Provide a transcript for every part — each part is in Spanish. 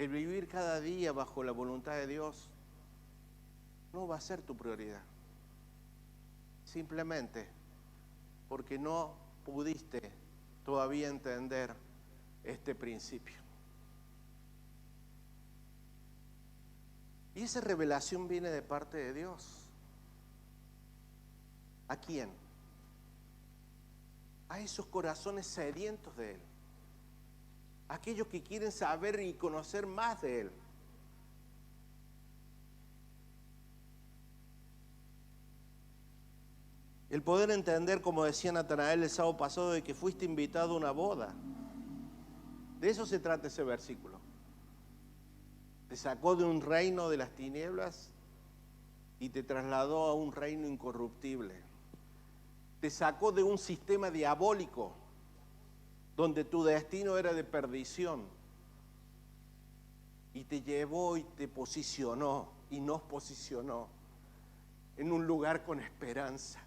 el vivir cada día bajo la voluntad de Dios no va a ser tu prioridad. Simplemente porque no pudiste todavía entender este principio. Y esa revelación viene de parte de Dios. ¿A quién? A esos corazones sedientos de Él. Aquellos que quieren saber y conocer más de Él. El poder entender, como decía Natanael el sábado pasado, de que fuiste invitado a una boda. De eso se trata ese versículo. Te sacó de un reino de las tinieblas y te trasladó a un reino incorruptible. Te sacó de un sistema diabólico donde tu destino era de perdición y te llevó y te posicionó y nos posicionó en un lugar con esperanza.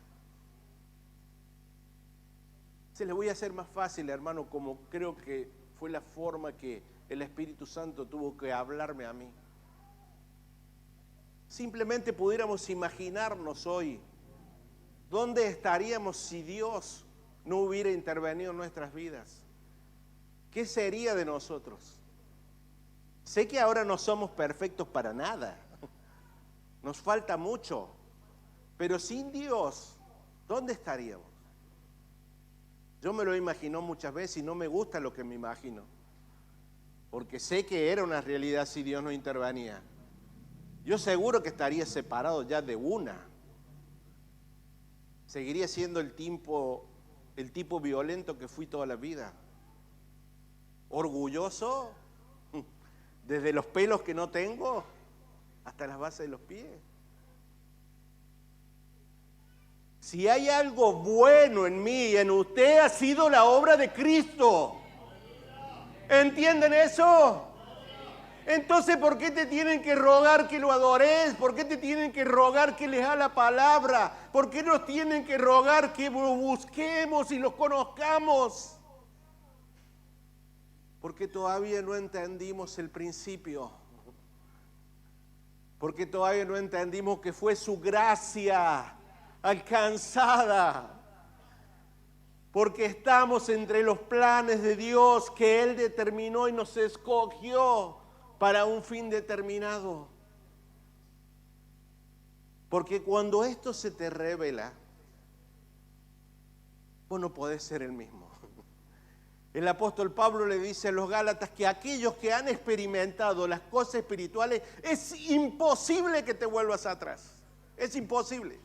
Se le voy a hacer más fácil, hermano, como creo que fue la forma que el Espíritu Santo tuvo que hablarme a mí. Simplemente pudiéramos imaginarnos hoy dónde estaríamos si Dios no hubiera intervenido en nuestras vidas. ¿Qué sería de nosotros? Sé que ahora no somos perfectos para nada. Nos falta mucho. Pero sin Dios, ¿dónde estaríamos? Yo me lo imagino muchas veces y no me gusta lo que me imagino. Porque sé que era una realidad si Dios no intervenía. Yo seguro que estaría separado ya de una. Seguiría siendo el tipo violento que fui toda la vida. Orgulloso, desde los pelos que no tengo hasta las bases de los pies. Si hay algo bueno en mí y en usted, ha sido la obra de Cristo. ¿Entienden eso? Entonces, ¿por qué te tienen que rogar que lo adores? ¿Por qué te tienen que rogar que leas la palabra? ¿Por qué nos tienen que rogar que lo busquemos y lo conozcamos? Porque todavía no entendimos el principio. Porque todavía no entendimos que fue su gracia alcanzada. Porque estamos entre los planes de Dios que Él determinó y nos escogió para un fin determinado. Porque cuando esto se te revela, vos no podés ser el mismo. El apóstol Pablo le dice a los Gálatas que aquellos que han experimentado las cosas espirituales, es imposible que te vuelvas atrás. Es imposible.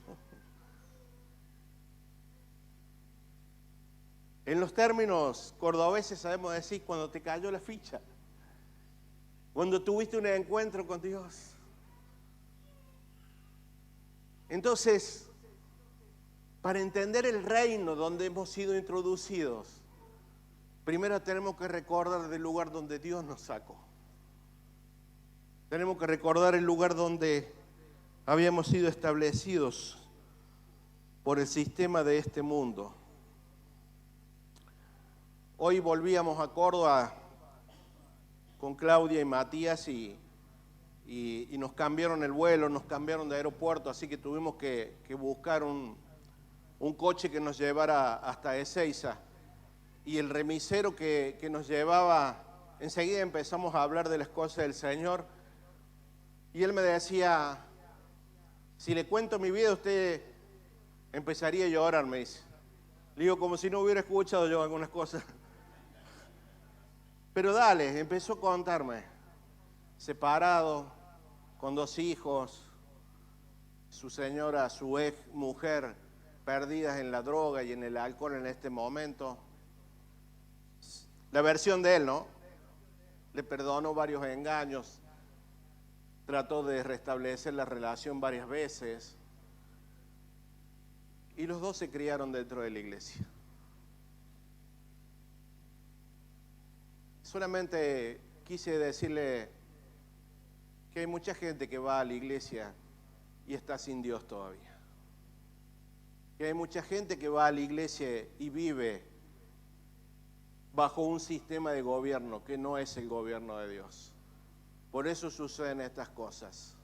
En los términos cordobeses sabemos decir cuando te cayó la ficha, cuando tuviste un encuentro con Dios. Entonces, para entender el reino donde hemos sido introducidos, primero tenemos que recordar del lugar donde Dios nos sacó. Tenemos que recordar el lugar donde habíamos sido establecidos por el sistema de este mundo. Hoy volvíamos a Córdoba con Claudia y Matías y nos cambiaron el vuelo, nos cambiaron de aeropuerto, así que tuvimos que buscar un coche que nos llevara hasta Ezeiza. Y el remisero que nos llevaba, enseguida empezamos a hablar de las cosas del Señor. Y él me decía, si le cuento mi vida, usted empezaría a llorar, me dice. Le digo, como si no hubiera escuchado yo algunas cosas. Pero dale, empezó a contarme. Separado, con 2 hijos, su señora, su ex mujer, perdidas en la droga y en el alcohol en este momento. La versión de él, ¿no? Le perdonó varios engaños, trató de restablecer la relación varias veces y los 2 se criaron dentro de la iglesia. Solamente quise decirle que hay mucha gente que va a la iglesia y está sin Dios todavía. Que hay mucha gente que va a la iglesia y vive bajo un sistema de gobierno que no es el gobierno de Dios. Por eso suceden estas cosas.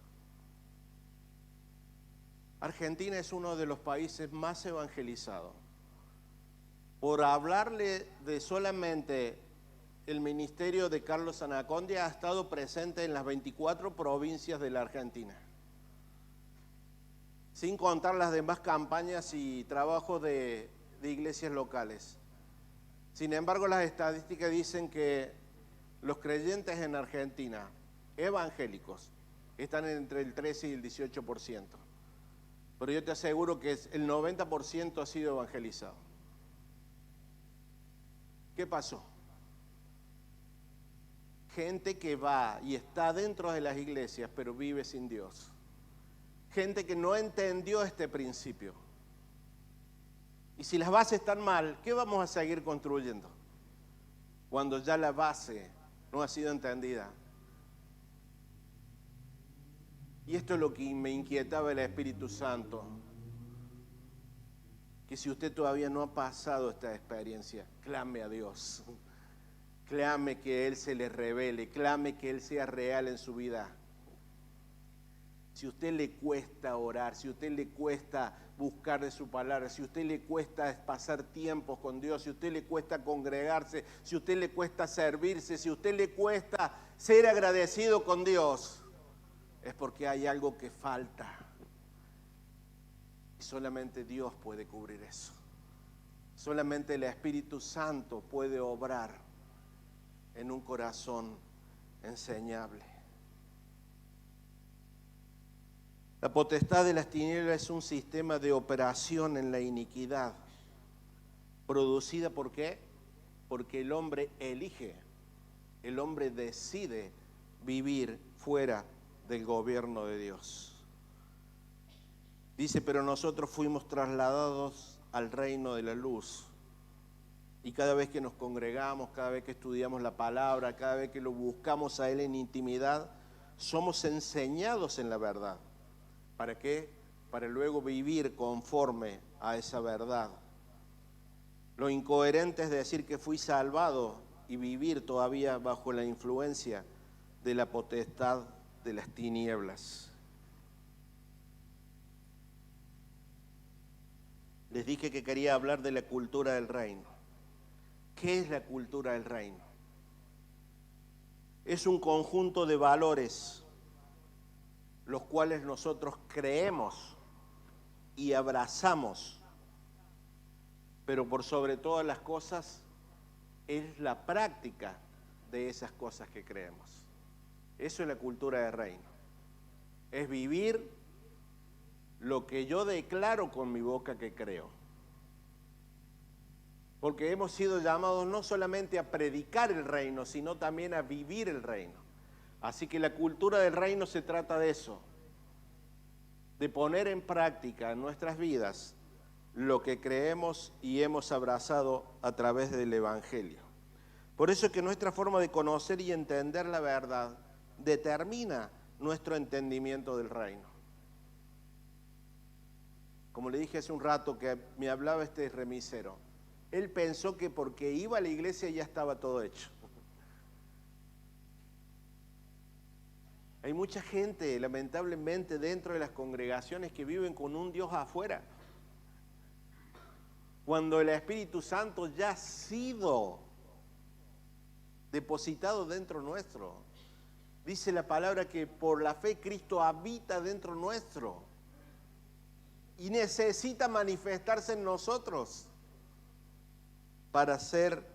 Argentina es uno de los países más evangelizados. Por hablarle de solamente el ministerio de Carlos Anacondia, ha estado presente en las 24 provincias de la Argentina, sin contar las demás campañas y trabajos de iglesias locales. Sin embargo, las estadísticas dicen que los creyentes en Argentina, evangélicos, están entre el 13 y el 18%. Pero yo te aseguro que el 90% ha sido evangelizado. ¿Qué pasó? Gente que va y está dentro de las iglesias, pero vive sin Dios. Gente que no entendió este principio. Y si las bases están mal, ¿qué vamos a seguir construyendo? Cuando ya la base no ha sido entendida. Y esto es lo que me inquietaba el Espíritu Santo. Que si usted todavía no ha pasado esta experiencia, clame a Dios. Clame que Él se le revele, clame que Él sea real en su vida. Si a usted le cuesta orar, si a usted le cuesta buscar de su palabra, si a usted le cuesta pasar tiempos con Dios, si a usted le cuesta congregarse, si a usted le cuesta servirse, si a usted le cuesta ser agradecido con Dios, es porque hay algo que falta. Y solamente Dios puede cubrir eso. Solamente el Espíritu Santo puede obrar en un corazón enseñable. La potestad de las tinieblas es un sistema de operación en la iniquidad, producida ¿por qué? Porque el hombre elige, el hombre decide vivir fuera del gobierno de Dios. Dice, pero nosotros fuimos trasladados al reino de la luz. Y cada vez que nos congregamos, cada vez que estudiamos la palabra, cada vez que lo buscamos a Él en intimidad, somos enseñados en la verdad. ¿Para qué? Para luego vivir conforme a esa verdad. Lo incoherente es decir que fui salvado y vivir todavía bajo la influencia de la potestad de las tinieblas. Les dije que quería hablar de la cultura del reino. ¿Qué es la cultura del reino? Es un conjunto de valores los cuales nosotros creemos y abrazamos, pero por sobre todas las cosas es la práctica de esas cosas que creemos. Eso es la cultura del reino. Es vivir lo que yo declaro con mi boca que creo. Porque hemos sido llamados no solamente a predicar el reino, sino también a vivir el reino. Así que la cultura del reino se trata de eso, de poner en práctica en nuestras vidas lo que creemos y hemos abrazado a través del Evangelio. Por eso es que nuestra forma de conocer y entender la verdad determina nuestro entendimiento del reino. Como le dije hace un rato que me hablaba este remisero, él pensó que porque iba a la iglesia ya estaba todo hecho. Hay mucha gente, lamentablemente, dentro de las congregaciones que viven con un Dios afuera, cuando el Espíritu Santo ya ha sido depositado dentro nuestro. Dice la palabra que por la fe Cristo habita dentro nuestro y necesita manifestarse en nosotros para ser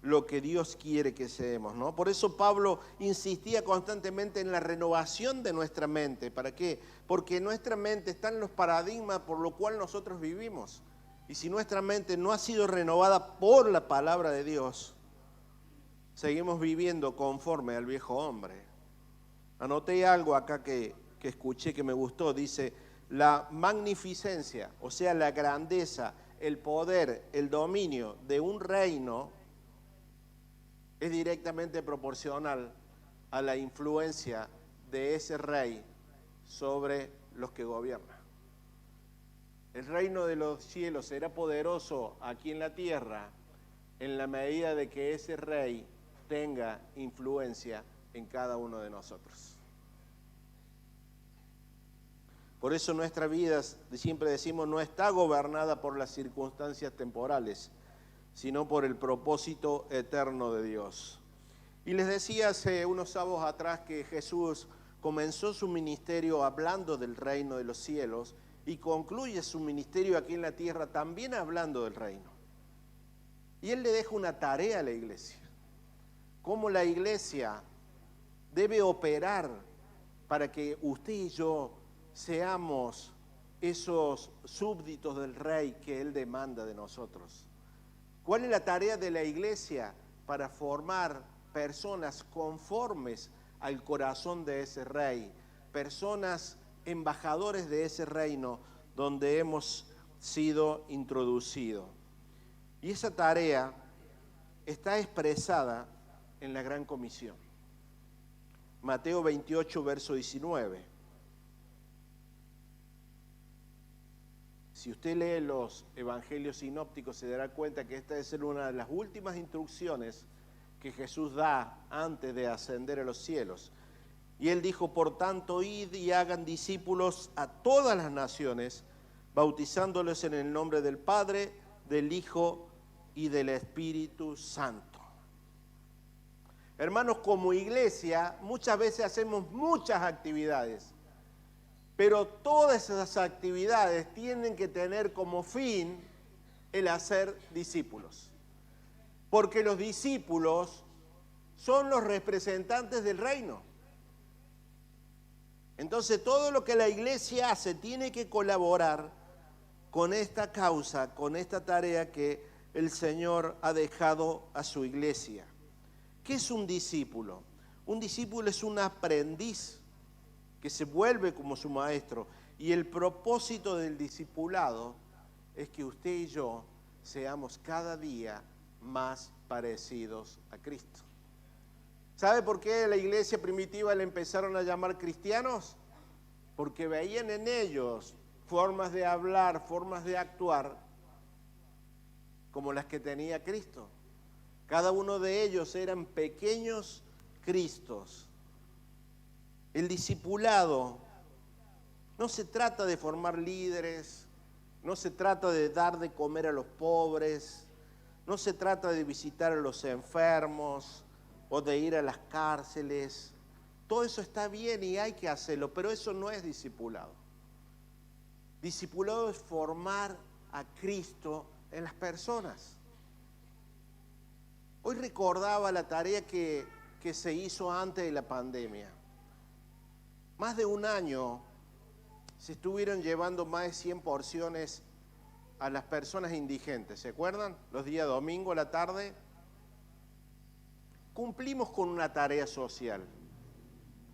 lo que Dios quiere que seamos, ¿no? Por eso Pablo insistía constantemente en la renovación de nuestra mente. ¿Para qué? Porque en nuestra mente están los paradigmas por lo cual nosotros vivimos. Y si nuestra mente no ha sido renovada por la palabra de Dios, seguimos viviendo conforme al viejo hombre. Anoté algo acá que escuché que me gustó. Dice, la magnificencia, o sea, la grandeza, el poder, el dominio de un reino es directamente proporcional a la influencia de ese rey sobre los que gobiernan. El reino de los cielos será poderoso aquí en la tierra en la medida de que ese rey tenga influencia en cada uno de nosotros. Por eso nuestra vida, siempre decimos, no está gobernada por las circunstancias temporales, sino por el propósito eterno de Dios. Y les decía hace unos sábados atrás que Jesús comenzó su ministerio hablando del reino de los cielos y concluye su ministerio aquí en la tierra también hablando del reino. Y Él le deja una tarea a la iglesia. Cómo la iglesia debe operar para que usted y yo seamos esos súbditos del rey que Él demanda de nosotros. ¿Cuál es la tarea de la iglesia para formar personas conformes al corazón de ese rey? Personas embajadores de ese reino donde hemos sido introducidos. Y esa tarea está expresada en la Gran Comisión. Mateo 28, verso 19. Si usted lee los evangelios sinópticos se dará cuenta que esta debe ser una de las últimas instrucciones que Jesús da antes de ascender a los cielos. Y Él dijo, por tanto, id y hagan discípulos a todas las naciones, bautizándolos en el nombre del Padre, del Hijo y del Espíritu Santo. Hermanos, como iglesia, muchas veces hacemos muchas actividades, pero todas esas actividades tienen que tener como fin el hacer discípulos. Porque los discípulos son los representantes del reino. Entonces todo lo que la iglesia hace tiene que colaborar con esta causa, con esta tarea que el Señor ha dejado a su iglesia. ¿Qué es un discípulo? Un discípulo es un aprendiz que se vuelve como su maestro. Y el propósito del discipulado es que usted y yo seamos cada día más parecidos a Cristo. ¿Sabe por qué a la iglesia primitiva le empezaron a llamar cristianos? Porque veían en ellos formas de hablar, formas de actuar como las que tenía Cristo. Cada uno de ellos eran pequeños Cristos. El discipulado no se trata de formar líderes, no se trata de dar de comer a los pobres, no se trata de visitar a los enfermos o de ir a las cárceles. Todo eso está bien y hay que hacerlo, pero eso no es discipulado. Discipulado es formar a Cristo en las personas. Hoy recordaba la tarea que se hizo antes de la pandemia. Más de un año se estuvieron llevando más de 100 porciones a las personas indigentes. ¿Se acuerdan? Los días domingo a la tarde. Cumplimos con una tarea social.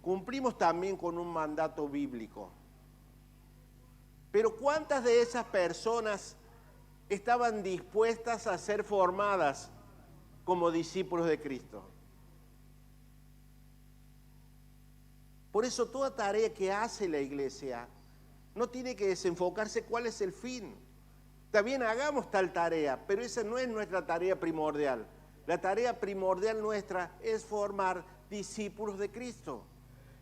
Cumplimos también con un mandato bíblico. Pero ¿cuántas de esas personas estaban dispuestas a ser formadas como discípulos de Cristo? Por eso toda tarea que hace la iglesia no tiene que desenfocarse cuál es el fin. Está bien, hagamos tal tarea, pero esa no es nuestra tarea primordial. La tarea primordial nuestra es formar discípulos de Cristo.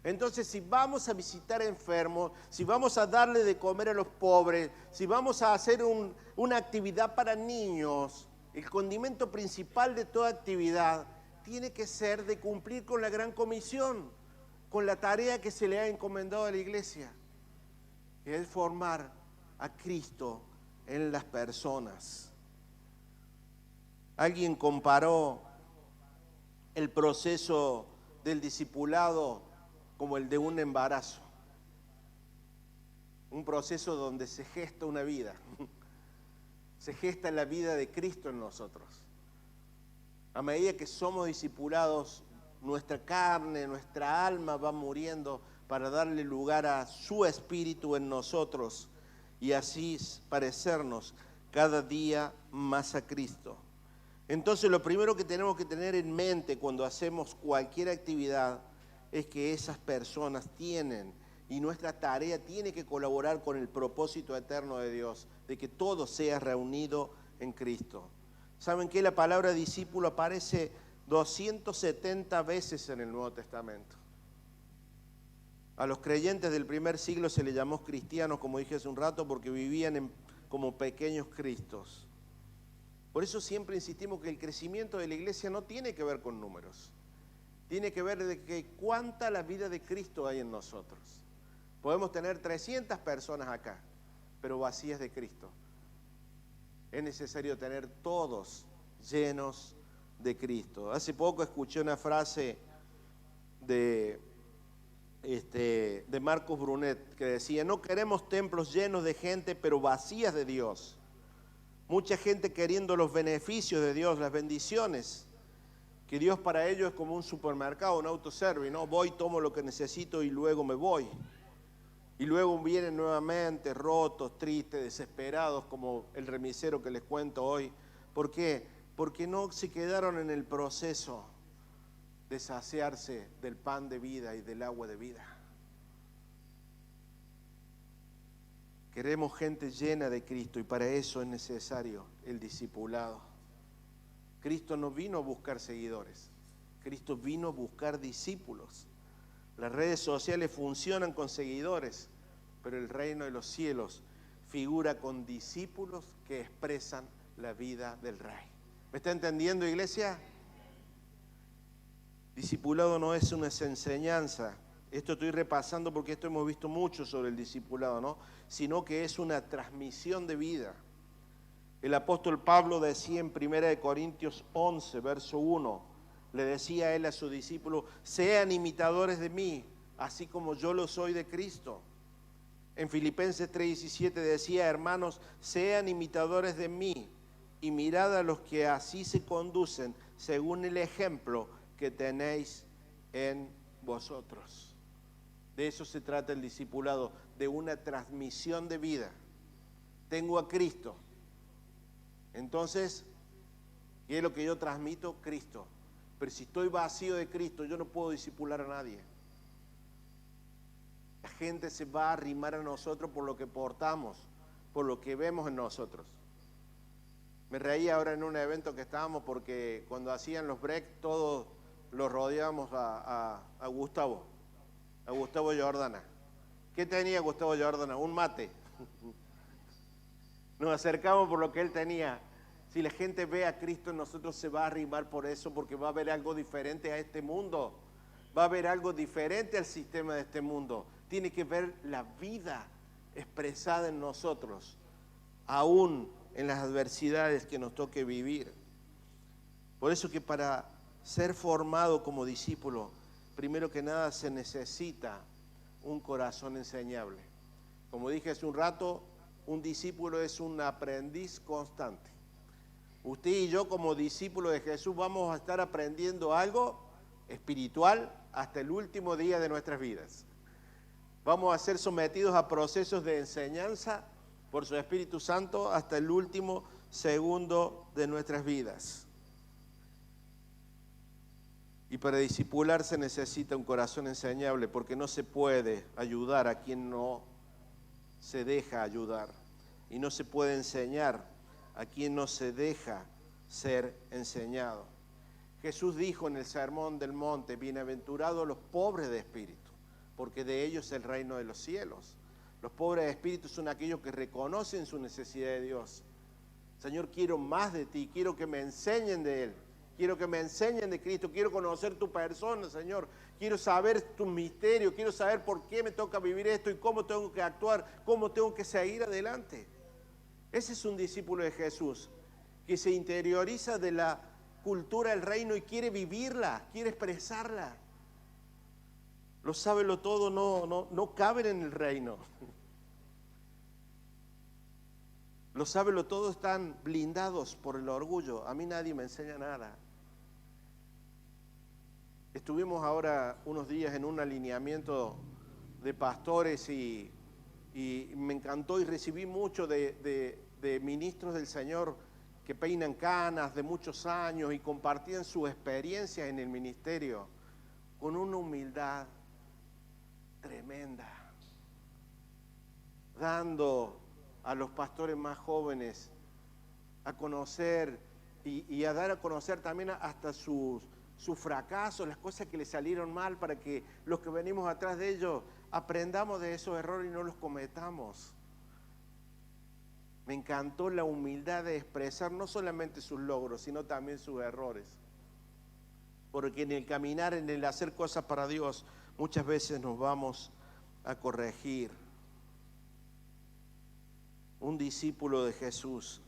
Entonces, si vamos a visitar enfermos, si vamos a darle de comer a los pobres, si vamos a hacer una actividad para niños, el condimento principal de toda actividad tiene que ser de cumplir con la gran comisión, con la tarea que se le ha encomendado a la iglesia, que es formar a Cristo en las personas. Alguien comparó el proceso del discipulado como el de un embarazo, un proceso donde se gesta una vida, se gesta la vida de Cristo en nosotros. A medida que somos discipulados, nuestra carne, nuestra alma va muriendo para darle lugar a su espíritu en nosotros y así parecernos cada día más a Cristo. Entonces lo primero que tenemos que tener en mente cuando hacemos cualquier actividad es que esas personas tienen, y nuestra tarea tiene que colaborar con el propósito eterno de Dios, de que todo sea reunido en Cristo. ¿Saben qué? La palabra discípulo aparece 270 veces en el Nuevo Testamento. A los creyentes del primer siglo se les llamó cristianos, como dije hace un rato, porque vivían como pequeños Cristos. Por eso siempre insistimos que el crecimiento de la iglesia no tiene que ver con números. Tiene que ver de que cuánta la vida de Cristo hay en nosotros. Podemos tener 300 personas acá, pero vacías de Cristo. Es necesario tener todos llenos de Cristo. Hace poco escuché una frase de Marcos Brunet que decía: no queremos templos llenos de gente, pero vacías de Dios. Mucha gente queriendo los beneficios de Dios, las bendiciones, que Dios para ellos es como un supermercado, un autoservice, ¿no? Voy, tomo lo que necesito y luego me voy. Y luego vienen nuevamente rotos, tristes, desesperados, como el remisero que les cuento hoy. ¿Por qué? Porque no se quedaron en el proceso de saciarse del pan de vida y del agua de vida. Queremos gente llena de Cristo y para eso es necesario el discipulado. Cristo no vino a buscar seguidores, Cristo vino a buscar discípulos. Las redes sociales funcionan con seguidores, pero el reino de los cielos figura con discípulos que expresan la vida del Rey. ¿Me está entendiendo, iglesia? Discipulado no es una enseñanza. Esto estoy repasando porque esto hemos visto mucho sobre el discipulado, ¿no? Sino que es una transmisión de vida. El apóstol Pablo decía en 1 Corintios 11, verso 1, le decía a él a sus discípulos: sean imitadores de mí, así como yo lo soy de Cristo. En Filipenses 3:17 decía: hermanos, sean imitadores de mí y mirad a los que así se conducen según el ejemplo que tenéis en vosotros. De eso se trata el discipulado, de una transmisión de vida. Tengo a Cristo. Entonces, ¿qué es lo que yo transmito? Cristo. Pero si estoy vacío de Cristo, yo no puedo discipular a nadie. La gente se va a arrimar a nosotros por lo que portamos, por lo que vemos en nosotros. Me reí ahora en un evento que estábamos porque cuando hacían los breaks todos los rodeábamos a Gustavo Jordana. ¿Qué tenía Gustavo Jordana? Un mate. Nos acercamos por lo que él tenía. Si la gente ve a Cristo en nosotros, se va a arrimar por eso, porque va a haber algo diferente a este mundo. Va a haber algo diferente al sistema de este mundo. Tiene que ver la vida expresada en nosotros, aún en las adversidades que nos toque vivir. Por eso que para ser formado como discípulo, primero que nada se necesita un corazón enseñable. Como dije hace un rato, un discípulo es un aprendiz constante. Usted y yo como discípulos de Jesús vamos a estar aprendiendo algo espiritual hasta el último día de nuestras vidas. Vamos a ser sometidos a procesos de enseñanza por su Espíritu Santo hasta el último segundo de nuestras vidas. Y para discipular se necesita un corazón enseñable, porque no se puede ayudar a quien no se deja ayudar. Y no se puede enseñar a quien no se deja ser enseñado. Jesús dijo en el Sermón del Monte: bienaventurados los pobres de espíritu, porque de ellos es el reino de los cielos. Los pobres de espíritu son aquellos que reconocen su necesidad de Dios. Señor, quiero más de ti, quiero que me enseñen de Él, quiero que me enseñen de Cristo, quiero conocer tu persona, Señor, quiero saber tu misterio, quiero saber por qué me toca vivir esto y cómo tengo que actuar, cómo tengo que seguir adelante. Ese es un discípulo de Jesús, que se interioriza de la cultura del reino y quiere vivirla, quiere expresarla. Los sábelo todo no caben en el reino. Los sábelo todo están blindados por el orgullo. A mí nadie me enseña nada. Estuvimos ahora unos días en un alineamiento de pastores y me encantó y recibí mucho de ministros del Señor que peinan canas de muchos años y compartían sus experiencias en el ministerio con una humildad tremenda, dando a los pastores más jóvenes a conocer y a dar a conocer también hasta sus sus fracasos, las cosas que le salieron mal, para que los que venimos atrás de ellos aprendamos de esos errores y no los cometamos. Me encantó la humildad de expresar no solamente sus logros, sino también sus errores. Porque en el caminar, en el hacer cosas para Dios, muchas veces nos vamos a corregir. Un discípulo de Jesús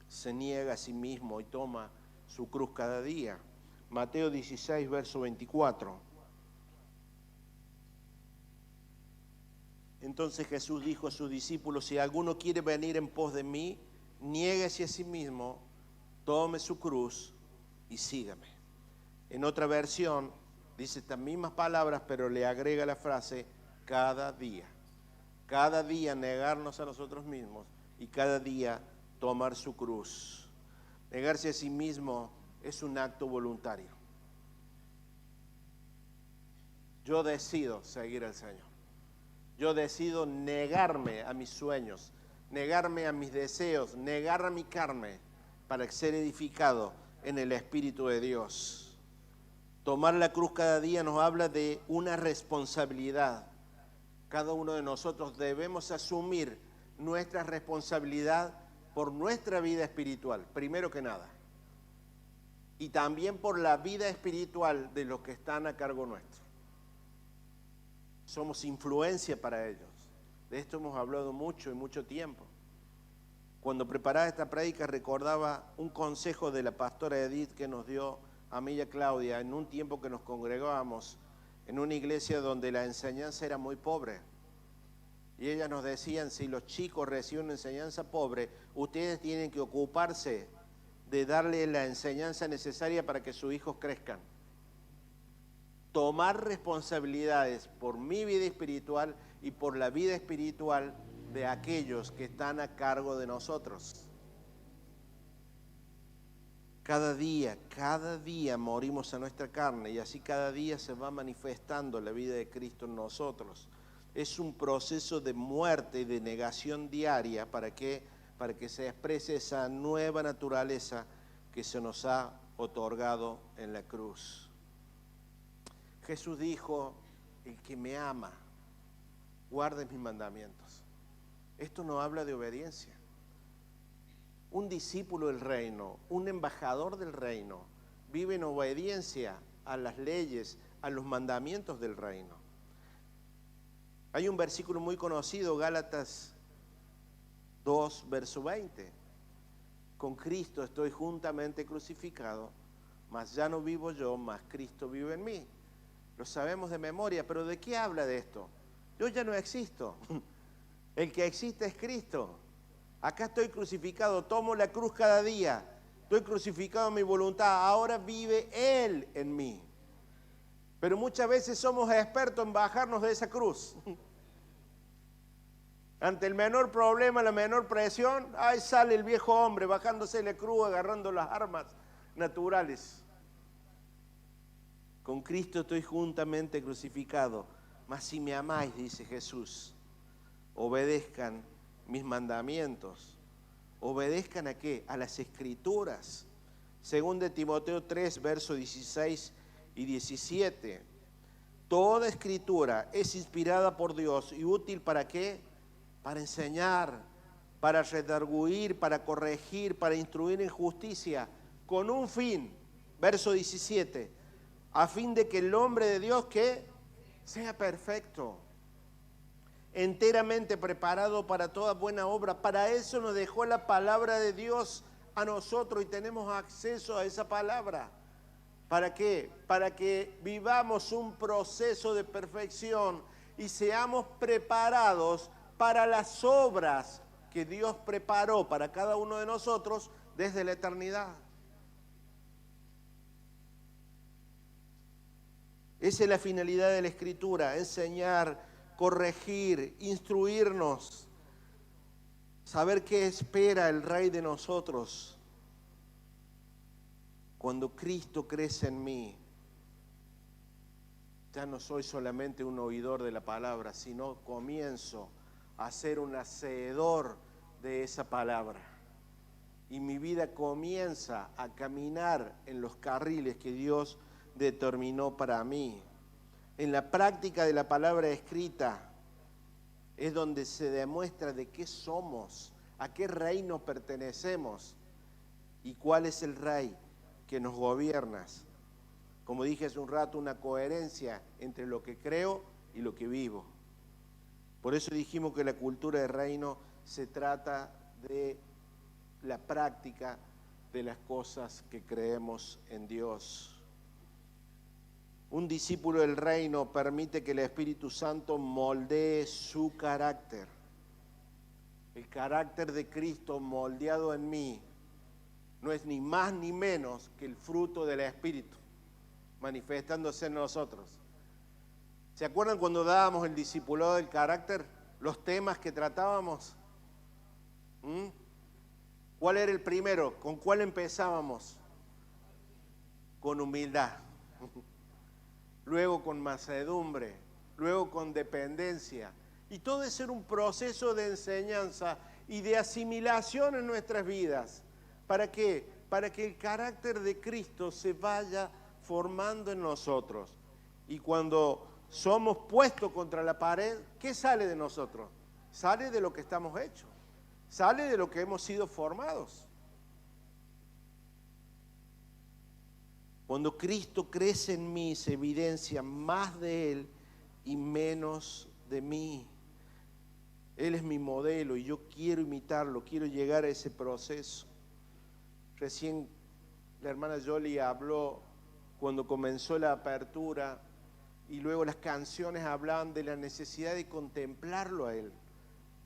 se niega a sí mismo y toma su cruz cada día. Mateo 16, verso 24. Entonces Jesús dijo a sus discípulos: si alguno quiere venir en pos de mí, niéguese a sí mismo, tome su cruz y sígame. En otra versión dice estas mismas palabras, pero le agrega la frase cada día. Cada día negarnos a nosotros mismos y cada día tomar su cruz. Negarse a sí mismo es un acto voluntario. Yo decido seguir al Señor. Yo decido negarme a mis sueños, negarme a mis deseos, negar a mi carne para ser edificado en el Espíritu de Dios. Tomar la cruz cada día nos habla de una responsabilidad. Cada uno de nosotros debemos asumir nuestra responsabilidad por nuestra vida espiritual, primero que nada. Y también por la vida espiritual de los que están a cargo nuestro. Somos influencia para ellos. De esto hemos hablado mucho y mucho tiempo. Cuando preparaba esta prédica recordaba un consejo de la pastora Edith que nos dio a mí y a Claudia en un tiempo que nos congregábamos en una iglesia donde la enseñanza era muy pobre. Y ellas nos decían: si los chicos reciben una enseñanza pobre, ustedes tienen que ocuparse de darle la enseñanza necesaria para que sus hijos crezcan. Tomar responsabilidades por mi vida espiritual y por la vida espiritual de aquellos que están a cargo de nosotros. Cada día morimos a nuestra carne y así cada día se va manifestando la vida de Cristo en nosotros. Es un proceso de muerte y de negación diaria para que se exprese esa nueva naturaleza que se nos ha otorgado en la cruz. Jesús dijo: el que me ama, guarde mis mandamientos. Esto no habla de obediencia. Un discípulo del reino, un embajador del reino, vive en obediencia a las leyes, a los mandamientos del reino. Hay un versículo muy conocido, Gálatas 2, verso 20. Con Cristo estoy juntamente crucificado, mas ya no vivo yo, mas Cristo vive en mí. Lo sabemos de memoria, pero ¿de qué habla de esto? Yo ya no existo. El que existe es Cristo. Acá estoy crucificado, tomo la cruz cada día. Estoy crucificado en mi voluntad, ahora vive Él en mí. Pero muchas veces somos expertos en bajarnos de esa cruz. Ante el menor problema, la menor presión, ahí sale el viejo hombre bajándose la cruz, agarrando las armas naturales. Con Cristo estoy juntamente crucificado, mas si me amáis, dice Jesús, obedezcan mis mandamientos. ¿Obedezcan a qué? A las Escrituras. Según de Timoteo 3, versos 16 y 17. Toda Escritura es inspirada por Dios y útil ¿para qué? Para enseñar, para redarguir, para corregir, para instruir en justicia, con un fin, verso 17, a fin de que el hombre de Dios que sea perfecto, enteramente preparado para toda buena obra. Para eso nos dejó la palabra de Dios a nosotros y tenemos acceso a esa palabra. ¿Para qué? Para que vivamos un proceso de perfección y seamos preparados para las obras que Dios preparó para cada uno de nosotros desde la eternidad. Esa es la finalidad de la Escritura: enseñar, corregir, instruirnos, saber qué espera el Rey de nosotros. Cuando Cristo crece en mí, ya no soy solamente un oidor de la palabra, sino comienzo a ser un hacedor de esa palabra. y mi vida comienza a caminar en los carriles que Dios determinó para mí. En la práctica de la palabra escrita es donde se demuestra de qué somos, a qué reino pertenecemos y cuál es el rey que nos gobierna. Como dije hace un rato, una coherencia entre lo que creo y lo que vivo. Por eso dijimos que la cultura de reino se trata de la práctica de las cosas que creemos en Dios. Un discípulo del reino permite que el Espíritu Santo moldee su carácter. El carácter de Cristo moldeado en mí no es ni más ni menos que el fruto del Espíritu manifestándose en nosotros. ¿Se acuerdan cuando dábamos el discipulado del carácter? Los temas que tratábamos. ¿Cuál era el primero? ¿Con cuál empezábamos? Con humildad. Luego con mansedumbre. Luego con dependencia. Y todo es un proceso de enseñanza y de asimilación en nuestras vidas. ¿Para qué? Para que el carácter de Cristo se vaya formando en nosotros. Y cuando somos puestos contra la pared, ¿qué sale de nosotros? Sale de lo que estamos hechos. Sale de lo que hemos sido formados. Cuando Cristo crece en mí, se evidencia más de Él y menos de mí. Él es mi modelo y yo quiero imitarlo, quiero llegar a ese proceso. Recién la hermana Jolie habló cuando comenzó la apertura y luego las canciones hablaban de la necesidad de contemplarlo a Él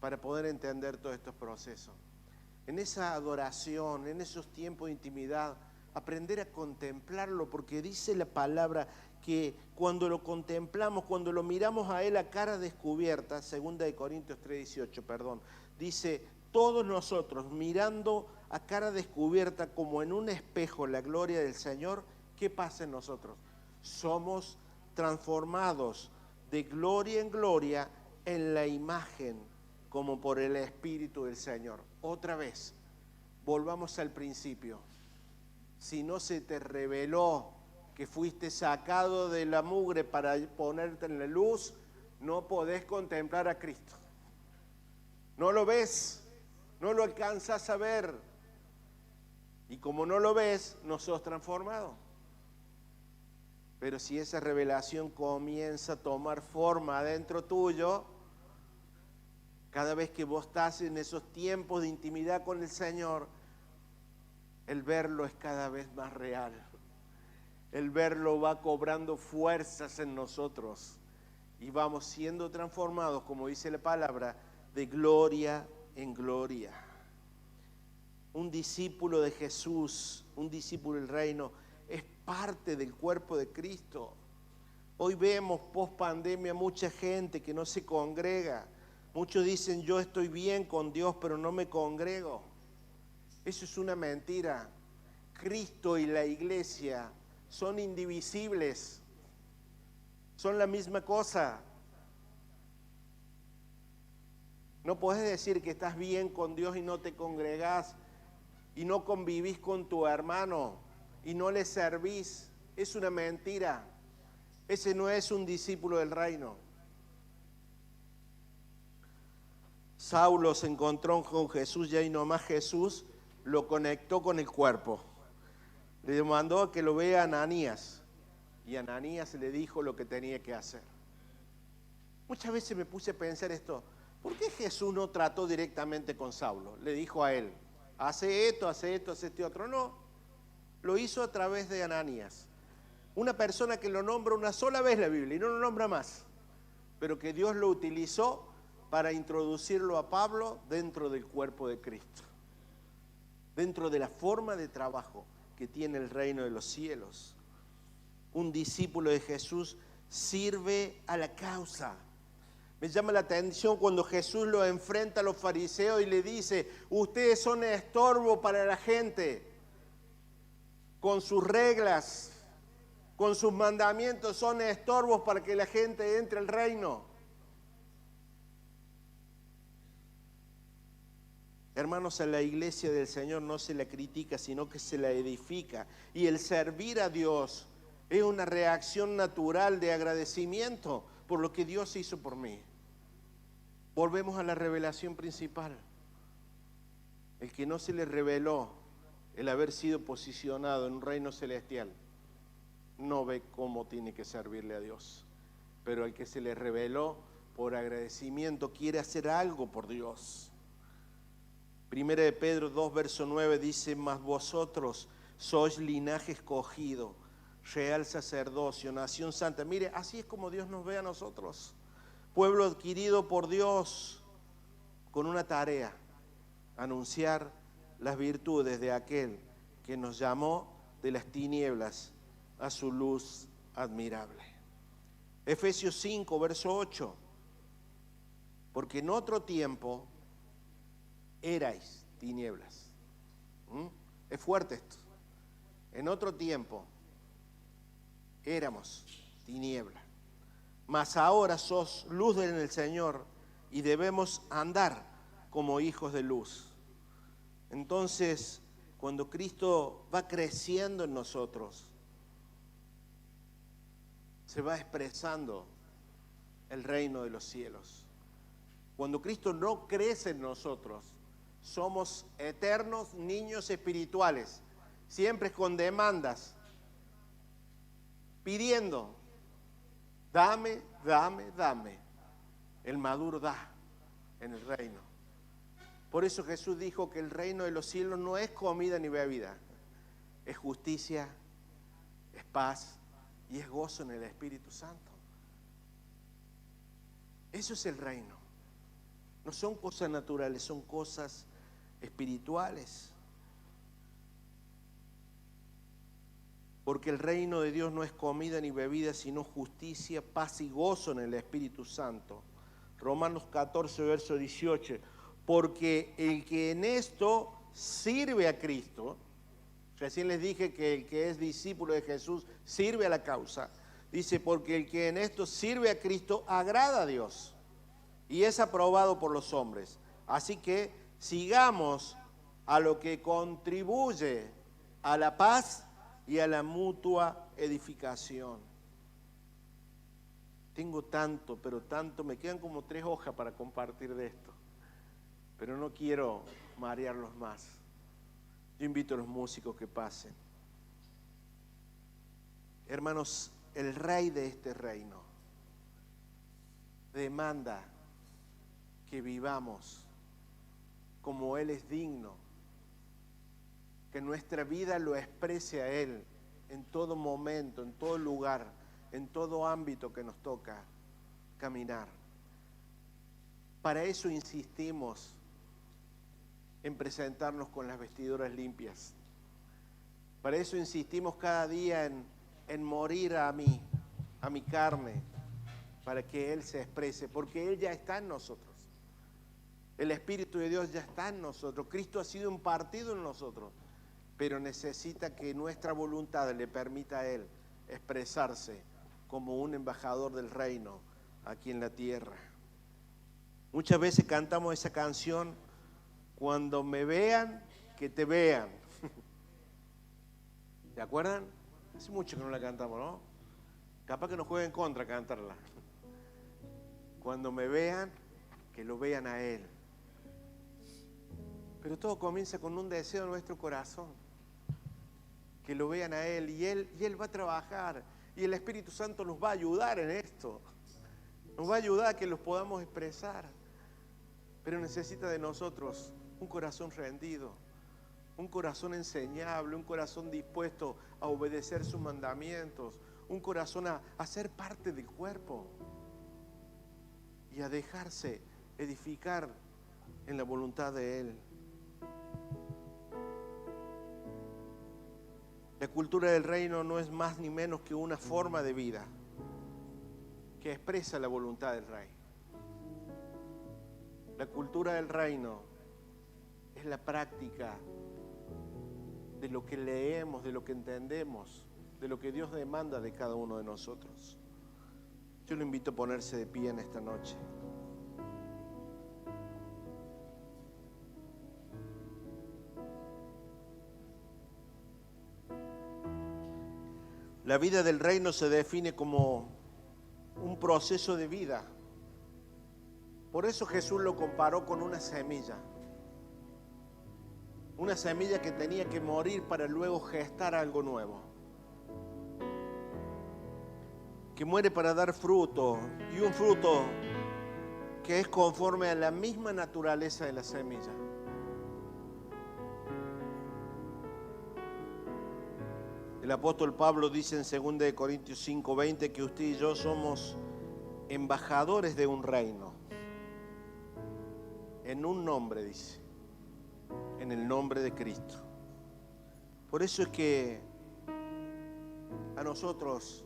para poder entender todos estos procesos. En esa adoración, en esos tiempos de intimidad, aprender a contemplarlo, porque dice la palabra que cuando lo contemplamos, cuando lo miramos a Él a cara descubierta, 2 Corintios 3:18, dice, todos nosotros mirando a cara descubierta como en un espejo la gloria del Señor, ¿qué pasa en nosotros? Somos transformados de gloria en gloria en la imagen como por el Espíritu del Señor. Otra vez, volvamos al principio. Si no se te reveló que fuiste sacado de la mugre para ponerte en la luz, no podés contemplar a Cristo. No lo ves, no lo alcanzas a ver. Y como no lo ves, no sos transformado. Pero si esa revelación comienza a tomar forma adentro tuyo, cada vez que vos estás en esos tiempos de intimidad con el Señor, el verlo es cada vez más real. El verlo va cobrando fuerzas en nosotros y vamos siendo transformados, como dice la palabra, de gloria en gloria. Un discípulo de Jesús, un discípulo del reino, es parte del cuerpo de Cristo. Hoy vemos post pandemia mucha gente que no se congrega. Muchos dicen, yo estoy bien con Dios, pero no me congrego. Eso es una mentira. Cristo y la iglesia son indivisibles. Son la misma cosa. No podés decir que estás bien con Dios y no te congregás y no convivís con tu hermano y no le servís. Es una mentira. Ese no es un discípulo del reino. Saulo se encontró con Jesús y ahí nomás Jesús lo conectó con el cuerpo. Le mandó que lo vea a Ananías y Ananías le dijo lo que tenía que hacer. Muchas veces me puse a pensar esto, ¿por qué Jesús no trató directamente con Saulo? Le dijo a él, hace esto, hace este otro. No, lo hizo a través de Ananías. Una persona que lo nombra una sola vez la Biblia y no lo nombra más, pero que Dios lo utilizó para introducirlo a Pablo dentro del cuerpo de Cristo, dentro de la forma de trabajo que tiene el reino de los cielos. Un discípulo de Jesús sirve a la causa. Me llama la atención cuando Jesús lo enfrenta a los fariseos y le dice, ustedes son estorbo para la gente, con sus reglas, con sus mandamientos, son estorbos para que la gente entre al reino. Hermanos, a la iglesia del Señor no se la critica, sino que se la edifica. Y el servir a Dios es una reacción natural de agradecimiento por lo que Dios hizo por mí. Volvemos a la revelación principal. El que no se le reveló el haber sido posicionado en un reino celestial, no ve cómo tiene que servirle a Dios. Pero el que se le reveló por agradecimiento quiere hacer algo por Dios. Primera de Pedro 2, verso 9 dice: mas vosotros sois linaje escogido, real sacerdocio, nación santa. Mire, así es como Dios nos ve a nosotros. Pueblo adquirido por Dios con una tarea: anunciar las virtudes de aquel que nos llamó de las tinieblas a su luz admirable. Efesios 5, verso 8. Porque en otro tiempo erais tinieblas. Es fuerte esto. En otro tiempo éramos tinieblas, mas ahora sos luz en el Señor y debemos andar como hijos de luz. Entonces, cuando Cristo va creciendo en nosotros, se va expresando el reino de los cielos. Cuando Cristo no crece en nosotros, somos eternos niños espirituales, siempre con demandas, pidiendo: dame, dame, dame. El maduro da en el reino. Por eso Jesús dijo que el reino de los cielos no es comida ni bebida, es justicia, es paz y es gozo en el Espíritu Santo. Eso es el reino. No son cosas naturales, son cosas espirituales. Porque el reino de Dios no es comida ni bebida, sino justicia, paz y gozo en el Espíritu Santo. Romanos 14, verso 18. Porque el que en esto sirve a Cristo, recién les dije que el que es discípulo de Jesús sirve a la causa. Dice: porque el que en esto sirve a Cristo agrada a Dios y es aprobado por los hombres. Así que sigamos a lo que contribuye a la paz y a la mutua edificación. Tengo tanto, pero tanto, me quedan como 3 hojas para compartir de esto, pero no quiero marearlos más. Yo invito a los músicos que pasen. Hermanos, el rey de este reino demanda que vivamos como Él es digno, que nuestra vida lo exprese a Él en todo momento, en todo lugar, en todo ámbito que nos toca caminar. Para eso insistimos en presentarnos con las vestiduras limpias. Para eso insistimos cada día en morir a mi carne, para que Él se exprese, porque Él ya está en nosotros. El Espíritu de Dios ya está en nosotros. Cristo ha sido impartido en nosotros, pero necesita que nuestra voluntad le permita a Él expresarse como un embajador del reino aquí en la tierra. Muchas veces cantamos esa canción: cuando me vean, que te vean. ¿Se acuerdan? Hace mucho que no la cantamos, ¿no? Capaz que nos jueguen en contra cantarla. Cuando me vean, que lo vean a Él. Pero todo comienza con un deseo en nuestro corazón, que lo vean a Él, y Él va a trabajar, y el Espíritu Santo nos va a ayudar en esto, nos va a ayudar a que los podamos expresar, pero necesita de nosotros un corazón rendido, un corazón enseñable, un corazón dispuesto a obedecer sus mandamientos, un corazón a ser parte del cuerpo y a dejarse edificar en la voluntad de Él. La cultura del reino no es más ni menos que una forma de vida que expresa la voluntad del Rey. La cultura del reino es la práctica de lo que leemos, de lo que entendemos, de lo que Dios demanda de cada uno de nosotros. Yo lo invito a ponerse de pie en esta noche. La vida del reino se define como un proceso de vida. Por eso Jesús lo comparó con una semilla. Una semilla que tenía que morir para luego gestar algo nuevo. Que muere para dar fruto, y un fruto que es conforme a la misma naturaleza de la semilla. El apóstol Pablo dice en 2 Corintios 5:20 que usted y yo somos embajadores de un reino. En un nombre, dice. En el nombre de Cristo. Por eso es que a nosotros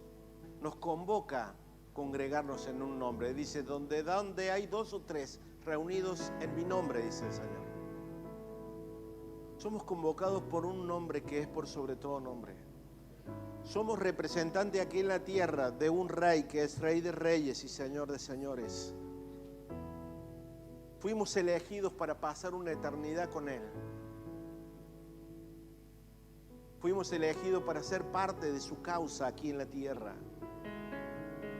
nos convoca congregarnos en un nombre. Dice, donde hay 2 o 3 reunidos en mi nombre, dice el Señor. Somos convocados por un nombre que es por sobre todo nombre. Somos representantes aquí en la tierra de un rey que es Rey de Reyes y Señor de Señores. Fuimos elegidos para pasar una eternidad con Él. Fuimos elegidos para ser parte de su causa aquí en la tierra.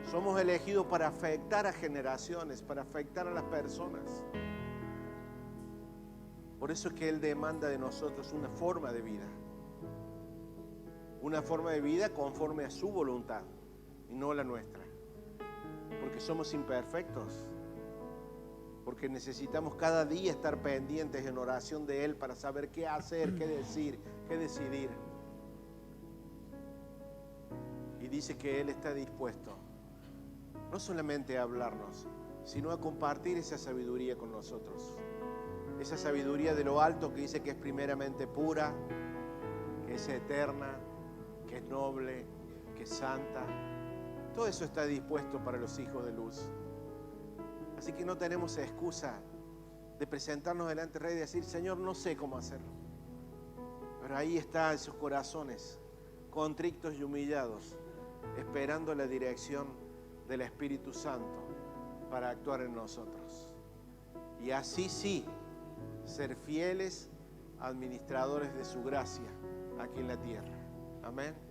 Somos elegidos para afectar a generaciones, para afectar a las personas. Por eso es que Él demanda de nosotros una forma de vida. Una forma de vida conforme a su voluntad y no la nuestra. Porque somos imperfectos. Porque necesitamos cada día estar pendientes en oración de Él para saber qué hacer, qué decir, qué decidir. Y dice que Él está dispuesto no solamente a hablarnos, sino a compartir esa sabiduría con nosotros. Esa sabiduría de lo alto que dice que es primeramente pura, que es eterna, que es noble, que es santa. Todo eso está dispuesto para los hijos de luz. Así que no tenemos excusa de presentarnos delante del Rey y decir, Señor, no sé cómo hacerlo. Pero ahí están esos corazones contrictos y humillados, esperando la dirección del Espíritu Santo para actuar en nosotros. Y así sí, ser fieles administradores de su gracia aquí en la tierra. Amén.